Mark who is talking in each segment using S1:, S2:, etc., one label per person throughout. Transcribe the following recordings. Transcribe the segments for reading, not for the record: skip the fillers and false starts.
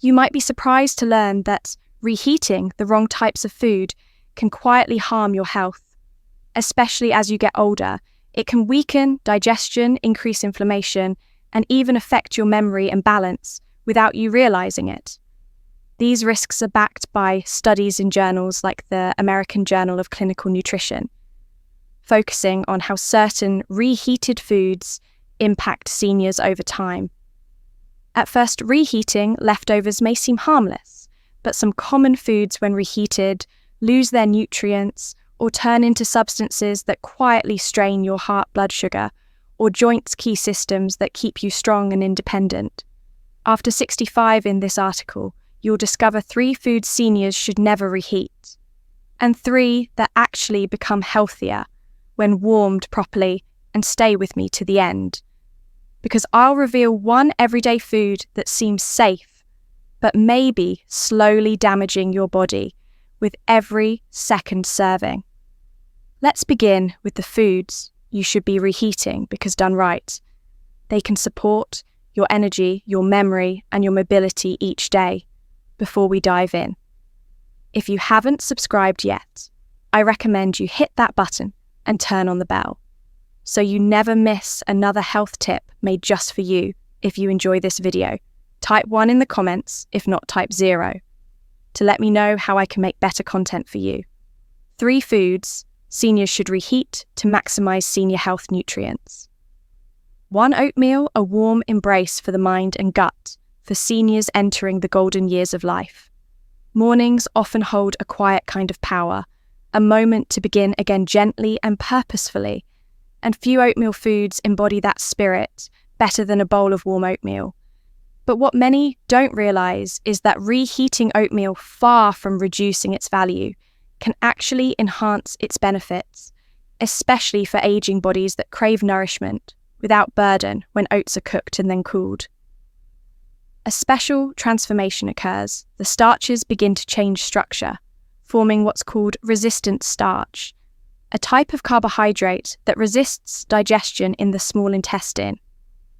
S1: You might be surprised to learn that reheating the wrong types of food can quietly harm your health. Especially as you get older, it can weaken digestion, increase inflammation, and even affect your memory and balance without you realizing it. These risks are backed by studies in journals like the American Journal of Clinical Nutrition, focusing on how certain reheated foods impact seniors over time. At first, reheating leftovers may seem harmless, but some common foods, when reheated, lose their nutrients or turn into substances that quietly strain your heart blood sugar or joints key systems that keep you strong and independent. After 65 in this article, you'll discover 3 foods seniors should never reheat, and 3 that actually become healthier when warmed properly, and stay with me to the end. Because I'll reveal one everyday food that seems safe, but may be slowly damaging your body with every second serving. Let's begin with the foods you should be reheating, because done right, they can support your energy, your memory, and your mobility each day. Before we dive in, if you haven't subscribed yet, I recommend you hit that button and turn on the bell, so you never miss another health tip made just for you. If you enjoy this video, type 1 in the comments, if not type 0, to let me know how I can make better content for you. 3 foods seniors should reheat to maximize senior health nutrients. 1 oatmeal, a warm embrace for the mind and gut for seniors entering the golden years of life. Mornings often hold a quiet kind of power, a moment to begin again gently and purposefully, and few oatmeal foods embody that spirit better than a bowl of warm oatmeal. But what many don't realize is that reheating oatmeal, far from reducing its value, can actually enhance its benefits, especially for aging bodies that crave nourishment without burden when oats are cooked and then cooled. A special transformation occurs. The starches begin to change structure, forming what's called resistant starch, a type of carbohydrate that resists digestion in the small intestine.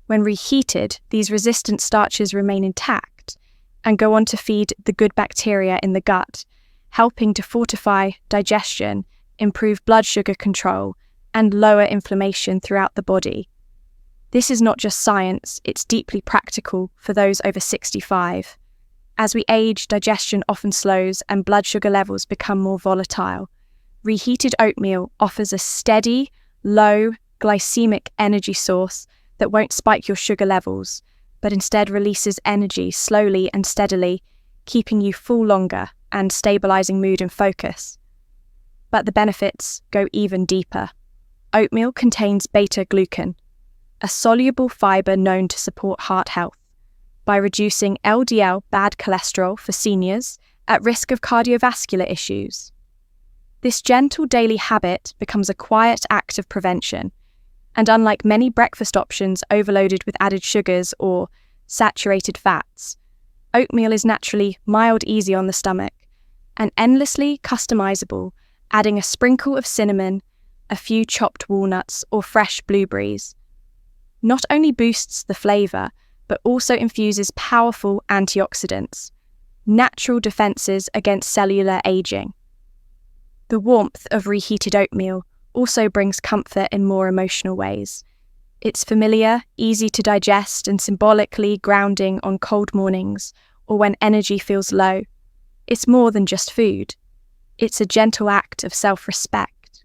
S1: When reheated, these resistant starches remain intact and go on to feed the good bacteria in the gut, helping to fortify digestion, improve blood sugar control, and lower inflammation throughout the body. This is not just science, it's deeply practical for those over 65. As we age, digestion often slows and blood sugar levels become more volatile. Reheated oatmeal offers a steady, low glycemic energy source that won't spike your sugar levels, but instead releases energy slowly and steadily, keeping you full longer and stabilizing mood and focus. But the benefits go even deeper. Oatmeal contains beta-glucan, a soluble fiber known to support heart health by reducing LDL, bad cholesterol, for seniors at risk of cardiovascular issues. This gentle daily habit becomes a quiet act of prevention, and unlike many breakfast options overloaded with added sugars or saturated fats, oatmeal is naturally mild, easy on the stomach, and endlessly customizable, adding a sprinkle of cinnamon, a few chopped walnuts, or fresh blueberries. Not only boosts the flavor, but also infuses powerful antioxidants, natural defenses against cellular aging. The warmth of reheated oatmeal also brings comfort in more emotional ways. It's familiar, easy to digest, and symbolically grounding on cold mornings or when energy feels low. It's more than just food. It's a gentle act of self-respect,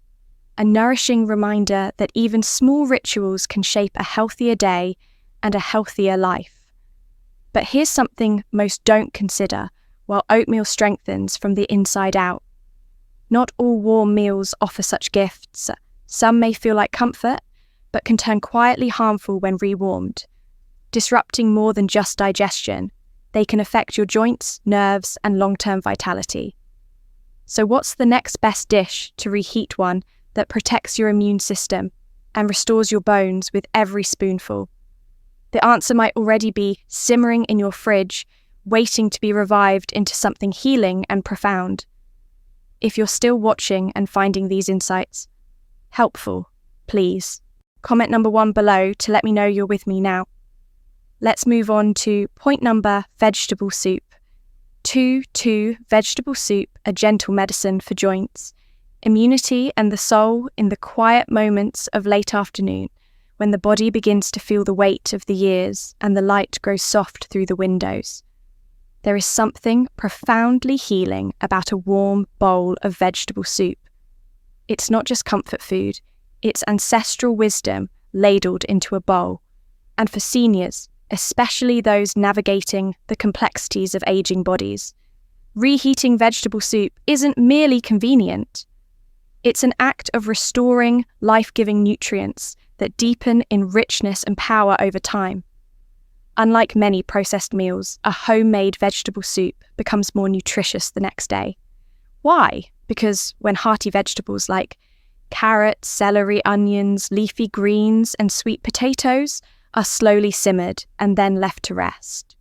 S1: a nourishing reminder that even small rituals can shape a healthier day and a healthier life. But here's something most don't consider while oatmeal strengthens from the inside out. Not all warm meals offer such gifts. Some may feel like comfort, but can turn quietly harmful when rewarmed. Disrupting more than just digestion, they can affect your joints, nerves, and long-term vitality. So what's the next best dish to reheat one that protects your immune system and restores your bones with every spoonful? The answer might already be simmering in your fridge, waiting to be revived into something healing and profound. If you're still watching and finding these insights helpful, please comment number 1 below to let me know you're with me now. let's move on to point number, vegetable soup. 2. Vegetable soup, a gentle medicine for joints, immunity and the soul in the quiet moments of late afternoon, when the body begins to feel the weight of the years and the light grows soft through the windows. There is something profoundly healing about a warm bowl of vegetable soup. It's not just comfort food, it's ancestral wisdom ladled into a bowl. And for seniors, especially those navigating the complexities of aging bodies, reheating vegetable soup isn't merely convenient. It's an act of restoring life-giving nutrients that deepen in richness and power over time. Unlike many processed meals, a homemade vegetable soup becomes more nutritious the next day. Why? Because when hearty vegetables like carrots, celery, onions, leafy greens, and sweet potatoes are slowly simmered and then left to rest,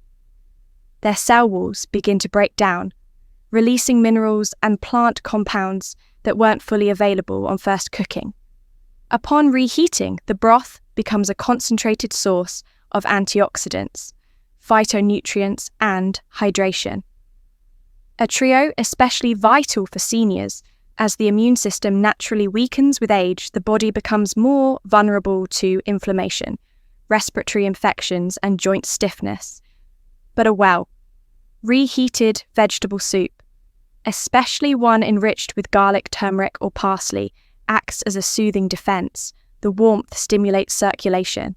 S1: their cell walls begin to break down, releasing minerals and plant compounds that weren't fully available on first cooking. Upon reheating, the broth becomes a concentrated source of antioxidants, phytonutrients, and hydration. A trio especially vital for seniors. As the immune system naturally weakens with age, the body becomes more vulnerable to inflammation, respiratory infections, and joint stiffness. But reheated vegetable soup, especially one enriched with garlic, turmeric, or parsley, acts as a soothing defense. The warmth stimulates circulation,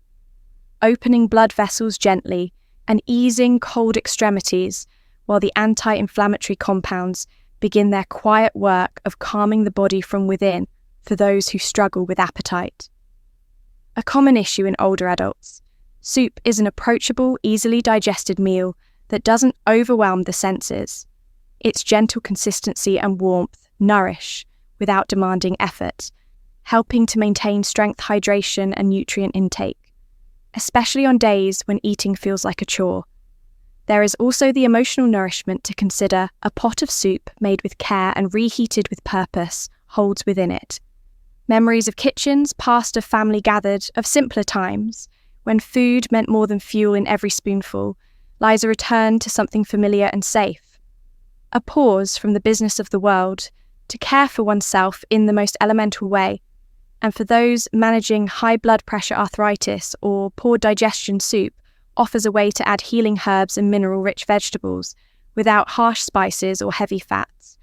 S1: opening blood vessels gently and easing cold extremities, while the anti-inflammatory compounds begin their quiet work of calming the body from within for those who struggle with appetite. A common issue in older adults, soup is an approachable, easily digested meal that doesn't overwhelm the senses. Its gentle consistency and warmth nourish without demanding effort, helping to maintain strength, hydration, and nutrient intake, especially on days when eating feels like a chore. There is also the emotional nourishment to consider. A pot of soup made with care and reheated with purpose holds within it memories of kitchens, past of family gathered, of simpler times, when food meant more than fuel in every spoonful, lies a return to something familiar and safe. A pause from the business of the world to care for oneself in the most elemental way. And for those managing high blood pressure, arthritis, or poor digestion, soup offers a way to add healing herbs and mineral-rich vegetables without harsh spices or heavy fats.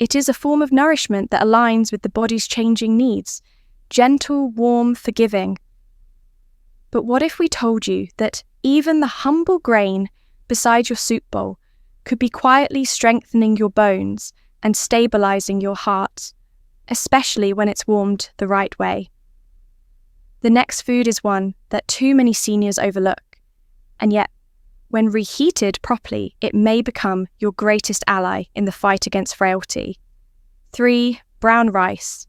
S1: It is a form of nourishment that aligns with the body's changing needs, gentle, warm, forgiving. But what if we told you that even the humble grain beside your soup bowl could be quietly strengthening your bones and stabilizing your heart, especially when it's warmed the right way? The next food is one that too many seniors overlook. And yet, when reheated properly, it may become your greatest ally in the fight against frailty. 3. Brown rice,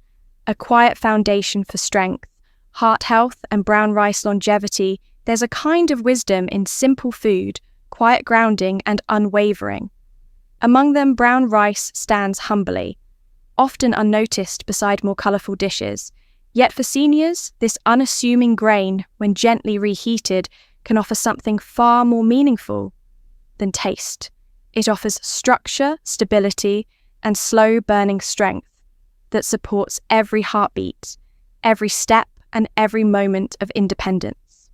S1: a quiet foundation for strength, heart health, and brown rice longevity. There's a kind of wisdom in simple food, quiet grounding, and unwavering. Among them, brown rice stands humbly, often unnoticed beside more colourful dishes. Yet for seniors, this unassuming grain, when gently reheated, can offer something far more meaningful than taste. It offers structure, stability, and slow burning strength that supports every heartbeat, every step, and every moment of independence.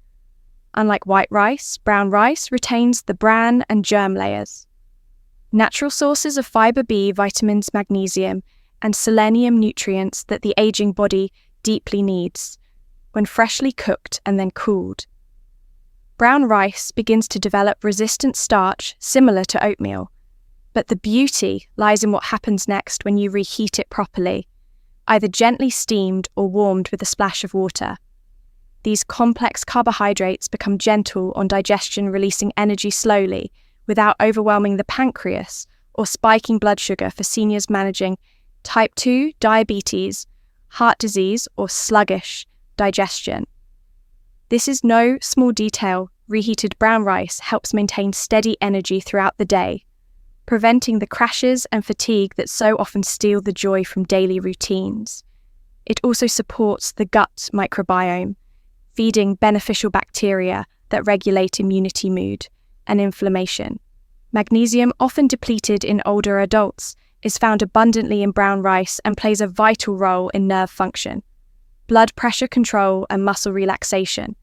S1: Unlike white rice, brown rice retains the bran and germ layers, natural sources of fiber B, vitamins, magnesium, and selenium nutrients that the aging body deeply needs when freshly cooked and then cooled. Brown rice begins to develop resistant starch similar to oatmeal, but the beauty lies in what happens next when you reheat it properly, either gently steamed or warmed with a splash of water. These complex carbohydrates become gentle on digestion, releasing energy slowly without overwhelming the pancreas or spiking blood sugar for seniors managing type 2 diabetes, heart disease, or sluggish digestion. This is no small detail. Reheated brown rice helps maintain steady energy throughout the day, preventing the crashes and fatigue that so often steal the joy from daily routines. It also supports the gut microbiome, feeding beneficial bacteria that regulate immunity, mood, and inflammation. Magnesium, often depleted in older adults, is found abundantly in brown rice and plays a vital role in nerve function, blood pressure control, and muscle relaxation,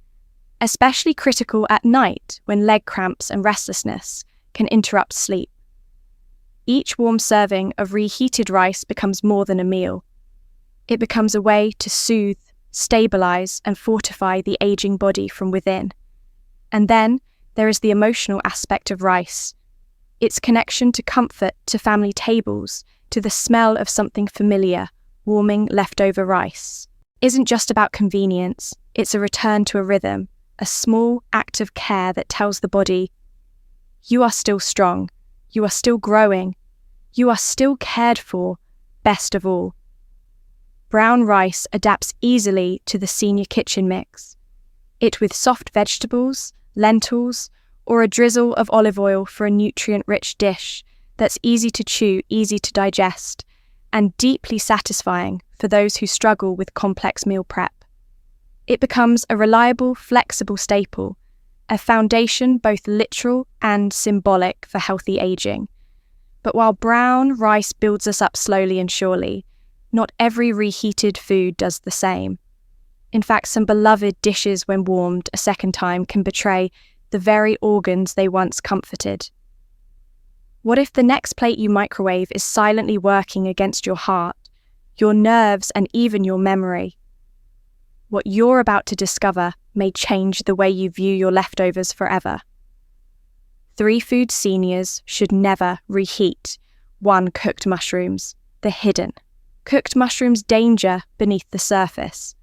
S1: especially critical at night when leg cramps and restlessness can interrupt sleep. Each warm serving of reheated rice becomes more than a meal. It becomes a way to soothe, stabilize, and fortify the aging body from within. And then there is the emotional aspect of rice. Its connection to comfort, to family tables, to the smell of something familiar, warming leftover rice, isn't just about convenience. It's a return to a rhythm, a small act of care that tells the body, you are still strong, you are still growing, you are still cared for, best of all. Brown rice adapts easily to the senior kitchen mix. It with soft vegetables, lentils, or a drizzle of olive oil for a nutrient-rich dish that's easy to chew, easy to digest, and deeply satisfying for those who struggle with complex meal prep. It becomes a reliable, flexible staple, a foundation both literal and symbolic for healthy aging. But while brown rice builds us up slowly and surely, not every reheated food does the same. In fact, some beloved dishes, when warmed a second time, can betray the very organs they once comforted. What if the next plate you microwave is silently working against your heart, your nerves, and even your memory? What you're about to discover may change the way you view your leftovers forever. 3 food seniors should never reheat. 1. Cooked mushrooms. The hidden. Cooked mushrooms danger beneath the surface.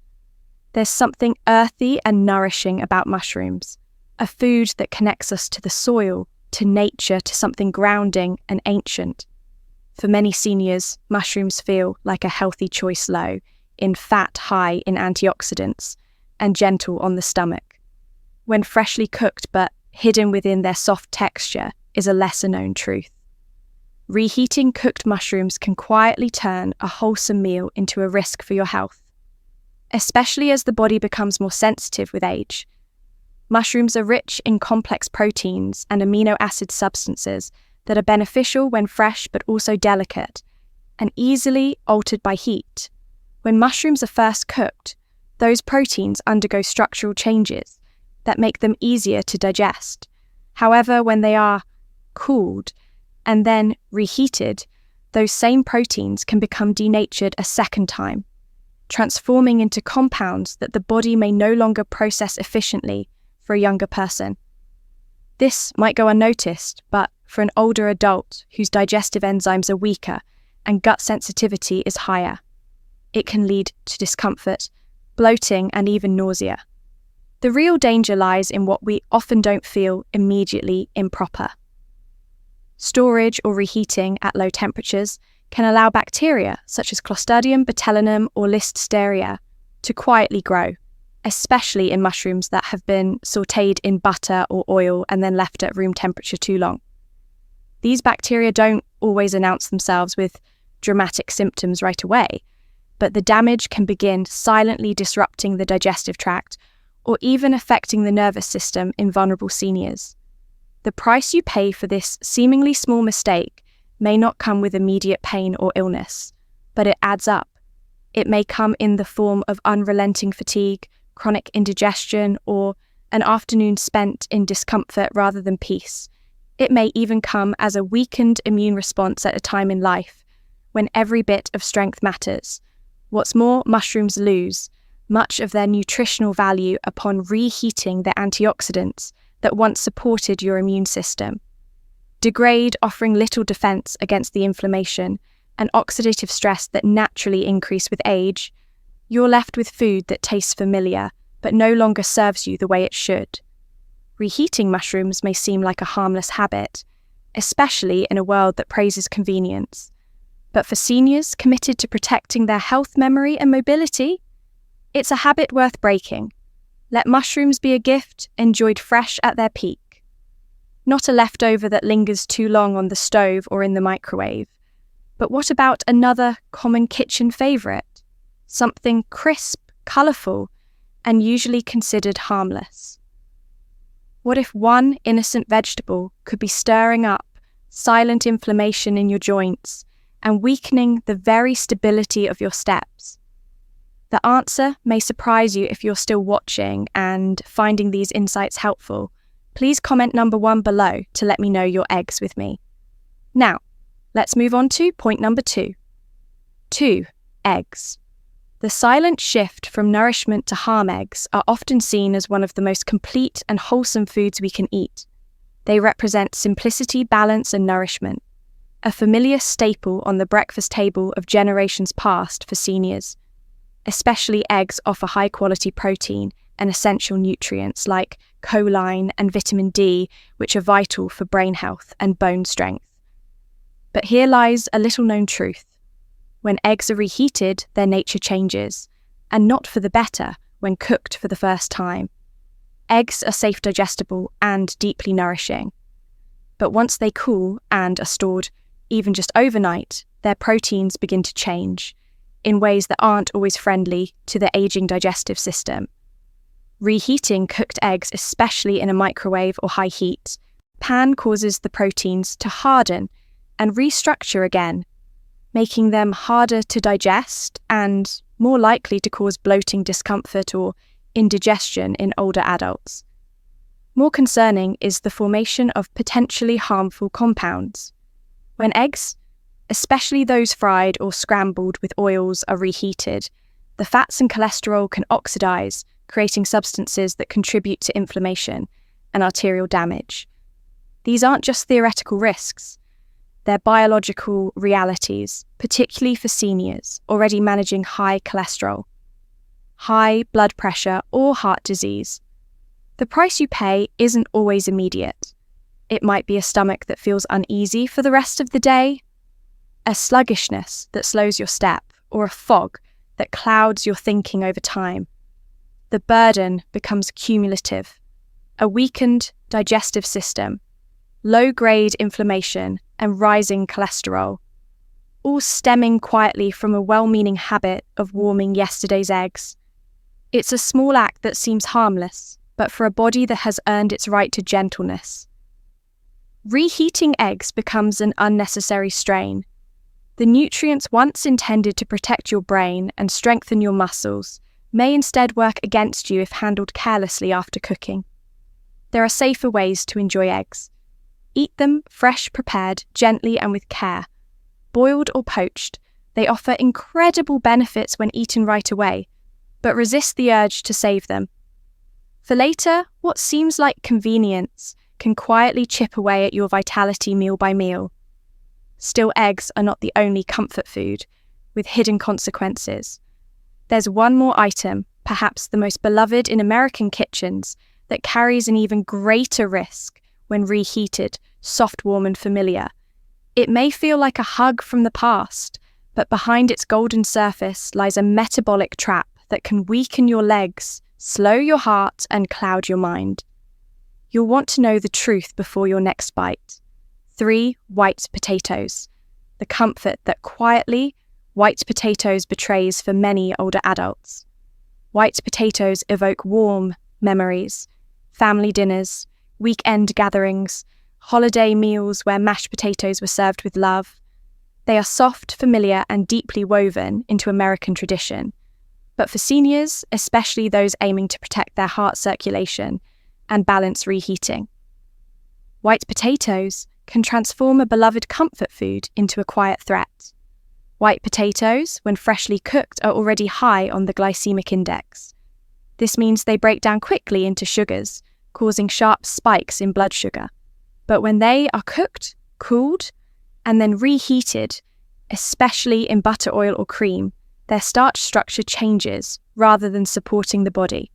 S1: There's something earthy and nourishing about mushrooms, a food that connects us to the soil, to nature, to something grounding and ancient. For many seniors, mushrooms feel like a healthy choice, low in fat, high in antioxidants, and gentle on the stomach. When freshly cooked but hidden within their soft texture is a lesser-known truth. Reheating cooked mushrooms can quietly turn a wholesome meal into a risk for your health, especially as the body becomes more sensitive with age. Mushrooms are rich in complex proteins and amino acid substances that are beneficial when fresh but also delicate and easily altered by heat. When mushrooms are first cooked, those proteins undergo structural changes that make them easier to digest. However, when they are cooled and then reheated, those same proteins can become denatured a second time, transforming into compounds that the body may no longer process efficiently for a younger person. This might go unnoticed, but for an older adult whose digestive enzymes are weaker and gut sensitivity is higher, it can lead to discomfort, bloating, and even nausea. The real danger lies in what we often don't feel immediately improper. Storage or reheating at low temperatures can allow bacteria such as Clostridium botulinum or Listeria to quietly grow, especially in mushrooms that have been sautéed in butter or oil and then left at room temperature too long. These bacteria don't always announce themselves with dramatic symptoms right away, but the damage can begin silently disrupting the digestive tract or even affecting the nervous system in vulnerable seniors. The price you pay for this seemingly small mistake may not come with immediate pain or illness, but it adds up. It may come in the form of unrelenting fatigue, chronic indigestion, or an afternoon spent in discomfort rather than peace. It may even come as a weakened immune response at a time in life when every bit of strength matters. What's more, mushrooms lose much of their nutritional value upon reheating the antioxidants that once supported your immune system, degrade, offering little defense against the inflammation and oxidative stress that naturally increase with age. You're left with food that tastes familiar but no longer serves you the way it should. Reheating mushrooms may seem like a harmless habit, especially in a world that praises convenience. But for seniors committed to protecting their health, memory, and mobility, it's a habit worth breaking. Let mushrooms be a gift enjoyed fresh at their peak, not a leftover that lingers too long on the stove or in the microwave. But what about another common kitchen favourite? Something crisp, colourful, and usually considered harmless. What if one innocent vegetable could be stirring up silent inflammation in your joints and weakening the very stability of your steps? The answer may surprise you if you're still watching and finding these insights helpful. Please comment number 1 below to let me know your eggs with me. Now, let's move on to point number 2. 2. Eggs. The silent shift from nourishment to harm eggs are often seen as one of the most complete and wholesome foods we can eat. They represent simplicity, balance, and nourishment, a familiar staple on the breakfast table of generations past for seniors. Especially eggs offer high-quality protein and essential nutrients like choline and vitamin D, which are vital for brain health and bone strength. But here lies a little-known truth. When eggs are reheated, their nature changes, and not for the better when cooked for the first time. Eggs are safe digestible and deeply nourishing. But once they cool and are stored even just overnight, their proteins begin to change in ways that aren't always friendly to the aging digestive system. Reheating cooked eggs, especially in a microwave or high heat pan, causes the proteins to harden and restructure again, making them harder to digest and more likely to cause bloating, discomfort, or indigestion in older adults. More concerning is the formation of potentially harmful compounds. When eggs, especially those fried or scrambled with oils, are reheated, the fats and cholesterol can oxidize, creating substances that contribute to inflammation and arterial damage. These aren't just theoretical risks. They're biological realities, particularly for seniors already managing high cholesterol, high blood pressure, or heart disease. The price you pay isn't always immediate. It might be a stomach that feels uneasy for the rest of the day, a sluggishness that slows your step, or a fog that clouds your thinking over time. The burden becomes cumulative. A weakened digestive system, low-grade inflammation, and rising cholesterol, all stemming quietly from a well-meaning habit of warming yesterday's eggs. It's a small act that seems harmless, but for a body that has earned its right to gentleness. Reheating eggs becomes an unnecessary strain. The nutrients once intended to protect your brain and strengthen your muscles may instead work against you if handled carelessly after cooking. There are safer ways to enjoy eggs. Eat them fresh, prepared, gently, and with care. Boiled or poached, they offer incredible benefits when eaten right away, but resist the urge to save them. For later, what seems like convenience can quietly chip away at your vitality meal by meal. Still, eggs are not the only comfort food, with hidden consequences. There's one more item, perhaps the most beloved in American kitchens, that carries an even greater risk when reheated, soft, warm, and familiar. It may feel like a hug from the past, but behind its golden surface lies a metabolic trap that can weaken your legs, slow your heart, and cloud your mind. You'll want to know the truth before your next bite. 3 white potatoes. The comfort that quietly white potatoes betrays for many older adults. White potatoes evoke warm memories, family dinners, weekend gatherings, holiday meals where mashed potatoes were served with love. They are soft, familiar, and deeply woven into American tradition. But for seniors, especially those aiming to protect their heart circulation and balance reheating, white potatoes can transform a beloved comfort food into a quiet threat. White potatoes, when freshly cooked, are already high on the glycemic index. This means they break down quickly into sugars, causing sharp spikes in blood sugar. But when they are cooked, cooled, and then reheated, especially in butter, oil, or cream, their starch structure changes rather than supporting the body.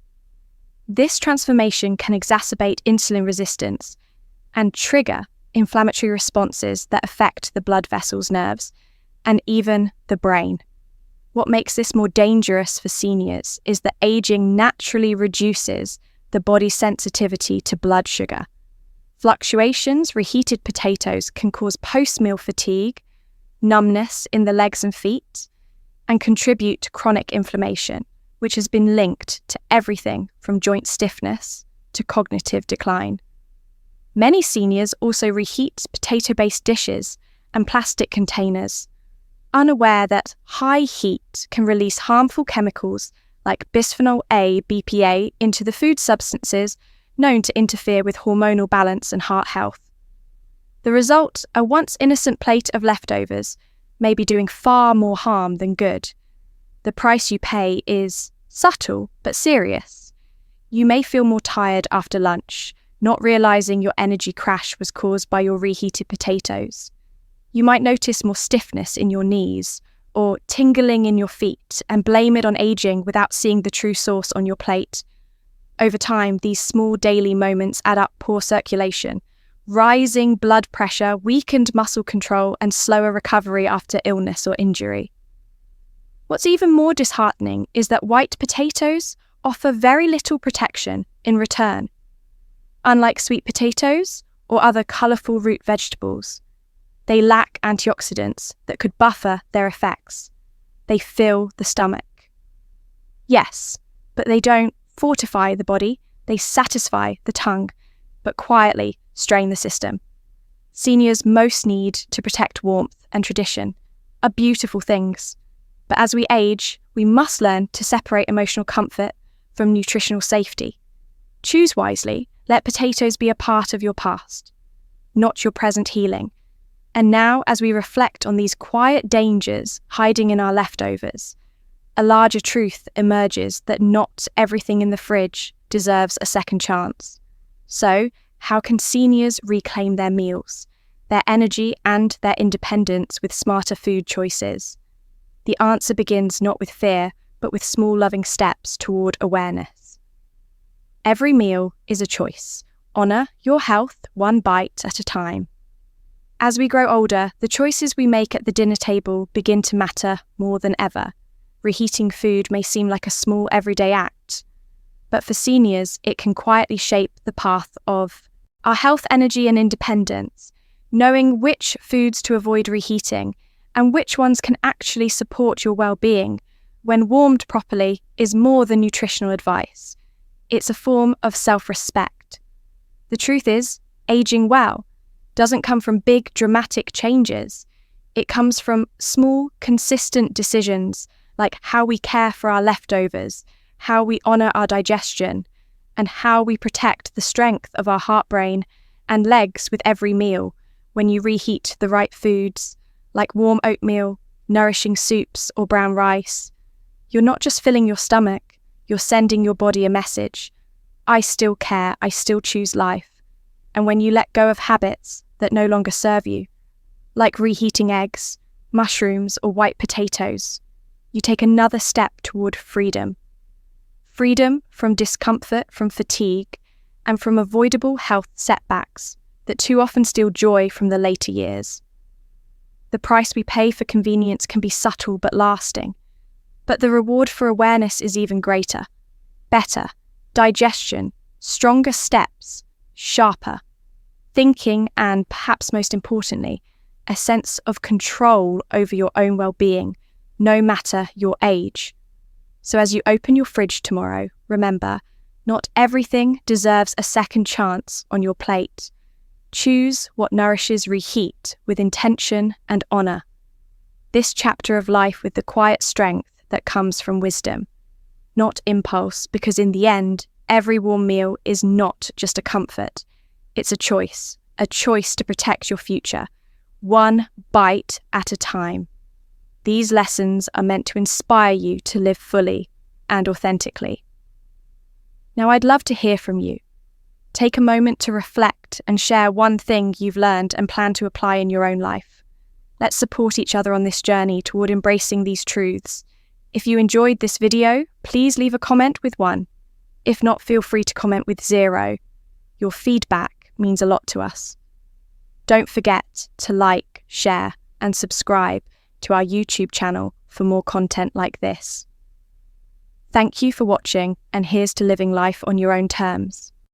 S1: This transformation can exacerbate insulin resistance and trigger inflammatory responses that affect the blood vessels, nerves, and even the brain. What makes this more dangerous for seniors is that aging naturally reduces the body's sensitivity to blood sugar. Fluctuations, reheated potatoes can cause post-meal fatigue, numbness in the legs and feet, and contribute to chronic inflammation, which has been linked to everything from joint stiffness to cognitive decline. Many seniors also reheat potato-based dishes and plastic containers, unaware that high heat can release harmful chemicals like bisphenol A, BPA, into the food substances known to interfere with hormonal balance and heart health. The result, a once innocent plate of leftovers, may be doing far more harm than good. The price you pay is subtle but serious. You may feel more tired after lunch, not realizing your energy crash was caused by your reheated potatoes. You might notice more stiffness in your knees or tingling in your feet and blame it on aging without seeing the true source on your plate. Over time, these small daily moments add up: poor circulation, rising blood pressure, weakened muscle control, and slower recovery after illness or injury. What's even more disheartening is that white potatoes offer very little protection in return. Unlike sweet potatoes or other colourful root vegetables, they lack antioxidants that could buffer their effects. They fill the stomach. Yes, but they don't fortify the body, they satisfy the tongue, but quietly strain the system. Seniors most need to protect warmth and tradition, are beautiful things. But as we age, we must learn to separate emotional comfort from nutritional safety. Choose wisely, let potatoes be a part of your past, not your present healing. And now, as we reflect on these quiet dangers hiding in our leftovers, a larger truth emerges that not everything in the fridge deserves a second chance. So, how can seniors reclaim their meals, their energy and their independence with smarter food choices? The answer begins not with fear, but with small loving steps toward awareness. Every meal is a choice. Honour your health one bite at a time. As we grow older, the choices we make at the dinner table begin to matter more than ever. Reheating food may seem like a small everyday act, but for seniors, it can quietly shape the path of our health, energy, and independence. Knowing which foods to avoid reheating and which ones can actually support your well-being when warmed properly is more than nutritional advice. It's a form of self-respect. The truth is, aging well doesn't come from big, dramatic changes. It comes from small, consistent decisions like how we care for our leftovers, how we honour our digestion, and how we protect the strength of our heart, brain, and legs with every meal. When you reheat the right foods, like warm oatmeal, nourishing soups, or brown rice, you're not just filling your stomach, you're sending your body a message. I still care, I still choose life. And when you let go of habits that no longer serve you, like reheating eggs, mushrooms, or white potatoes, you take another step toward freedom. Freedom from discomfort, from fatigue, and from avoidable health setbacks that too often steal joy from the later years. The price we pay for convenience can be subtle but lasting, but the reward for awareness is even greater. Better digestion, stronger steps, sharper thinking, and perhaps most importantly, a sense of control over your own well-being, no matter your age. So as you open your fridge tomorrow, remember, not everything deserves a second chance on your plate. Choose what nourishes reheat with intention and honour. This chapter of life with the quiet strength that comes from wisdom, not impulse, because in the end, every warm meal is not just a comfort. It's a choice to protect your future, one bite at a time. These lessons are meant to inspire you to live fully and authentically. Now, I'd love to hear from you. Take a moment to reflect and share one thing you've learned and plan to apply in your own life. Let's support each other on this journey toward embracing these truths. If you enjoyed this video, please leave a comment with 1. If not, feel free to comment with 0. Your feedback means a lot to us. Don't forget to like, share, and subscribe to our YouTube channel for more content like this. Thank you for watching, and here's to living life on your own terms.